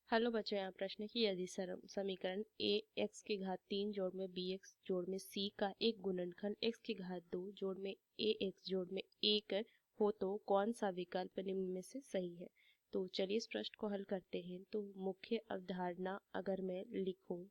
Hello बच्चों, यहाँ प्रश्न है कि यदि समीकरण ए एक्स की घात 3 जोड़ में बी एक्स जोड़ में सी का एक गुणनखंड एक्स की घात 2 जोड़ में ए एक्स जोड़ में 1 हो तो कौन सा विकल्प निम्न में से सही है। तो चलिए इस प्रश्न को हल करते हैं। तो मुख्य अवधारणा अगर मैं लिखूं,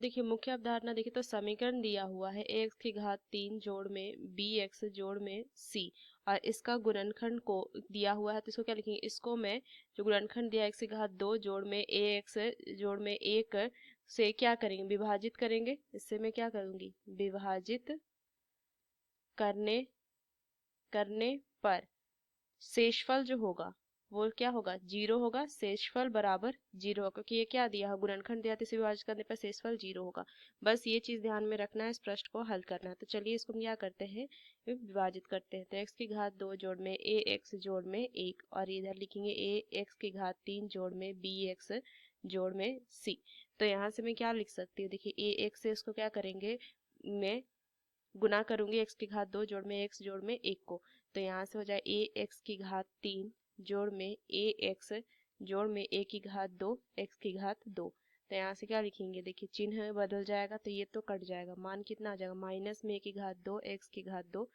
देखिए मुख्य अवधारणा देखिए तो समीकरण दिया हुआ है ए एक्स की घात 3 जोड़ में बी एक्स जोड़ में सी, और इसका गुणनखंड को दिया हुआ है। तो इसको क्या लिखेंगे, इसको मैं जो गुणनखंड दिया है एक्स की घात 2 जोड़ में ए एक्स जोड़ में 1 से क्या करेंगे, विभाजित करेंगे। इससे मैं क्या करूंगी, विभाजित करने करने पर शेषफल जो होगा वो क्या होगा, जीरो होगा। शेषफल बराबर जीरो होगा, क्योंकि ये क्या दिया है, गुणनखंड दिया है, तो इसे विभाजित करने पर शेषफल जीरो होगा। बस ये चीज ध्यान में रखना है, इस प्रश्न को हल करना है। तो चलिए इसको हम क्या करते हैं, विभाजित करते हैं। तो एक्स की घात 2 जोड़ में ए एक्स जोड़ में 1, और इधर लिखेंगे ए एक्स की घात 3 जोड़ में बी एक्स जोड़ में सी। तो यहाँ से मैं क्या लिख सकती हूँ, देखिए ए एक्स से इसको क्या करेंगे, मैं गुना करूंगी एक्स की घात 2 जोड़ में एक्स जोड़ में 1 को। तो यहाँ से हो जाए ए एक्स की घात 3 जोड़ में ए एक्स जोड़ में ए की घात 2 एक्स की घात 2। तो यहाँ से क्या लिखेंगे, देखिए चिन्ह बदल जाएगा, तो ये तो कट जाएगा, मान कितना आ जाएगा, माइनस में ए की घात 2 एक्स की घात 2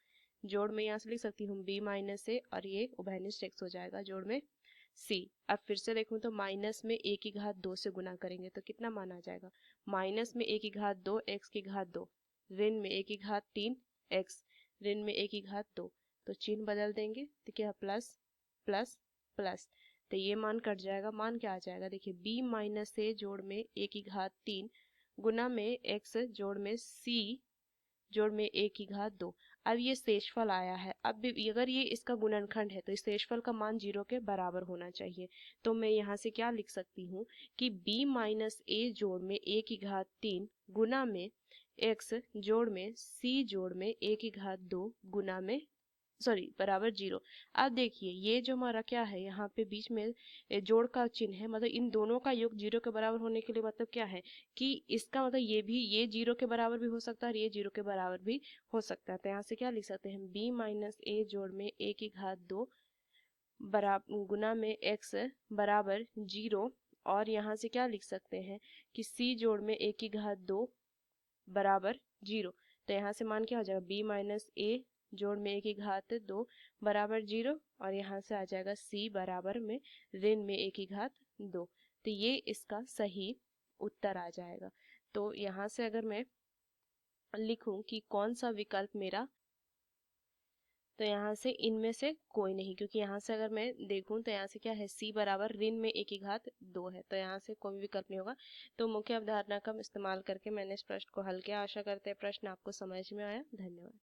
जोड़ में यहाँ से लिख सकती हूँ बी माइनस ए, और ये उभयनिष्ठ एक्स हो जाएगा जोड़ में सी। अब फिर से देखूं तो माइनस में ए की घात 2 से गुना करेंगे तो कितना मान आ जाएगा, माइनस में ए की घात 2 एक्स की घात 2 ऋण में ए की घात 3 एक्स ऋण में ए की घात 2। तो चिन्ह बदल देंगे तो क्या, प्लस प्लस प्लस। तो ये मान कट जाएगा, मान क्या आ जाएगा, देखिए b माइनस ए जोड़ में ए की घात 3 गुना में x जोड़ में c जोड़ में ए की घात 2। अब ये शेषफल आया है, अब अगर ये इसका गुणनखंड है तो इस शेषफल का मान 0 के बराबर होना चाहिए। तो मैं यहाँ से क्या लिख सकती हूँ कि b माइनस ए जोड़ में ए की घात 3 गुना में x जोड़ में c जोड़ में ए की घात 2 गुना में सॉरी बराबर 0। अब देखिए ये जो हमारा क्या है, यहाँ पे बीच में जोड़ का चिन्ह है, मतलब इन दोनों का योग 0 के बराबर होने के लिए मतलब क्या है कि इसका मतलब ये 0 के बराबर भी हो सकता है और ये 0 के बराबर भी हो सकता है। तो यहाँ से क्या लिख सकते हैं, b माइनस ए जोड़ में ए की घात 2 बराबर गुना में x बराबर 0, और यहाँ से क्या लिख सकते हैं कि c जोड़ में ए की घात 2 बराबर 0। तो यहाँ से मान क्या हो जाएगा, b माइनस ए जोड़ में ए की घात 2 बराबर 0, और यहाँ से आ जाएगा c बराबर में ऋण में ए की घात 2। तो ये इसका सही उत्तर आ जाएगा। तो यहाँ से अगर मैं लिखूं कि कौन सा विकल्प मेरा, तो यहाँ से इनमें से कोई नहीं, क्योंकि यहाँ से अगर मैं देखूं तो यहाँ से क्या है, c बराबर ऋण में ए की घात 2 है, तो यहाँ से कोई विकल्प नहीं होगा। तो मुख्य अवधारणा का इस्तेमाल करके मैंने इस प्रश्न को हल किया। आशा करते हैं प्रश्न आपको समझ में आया। धन्यवाद।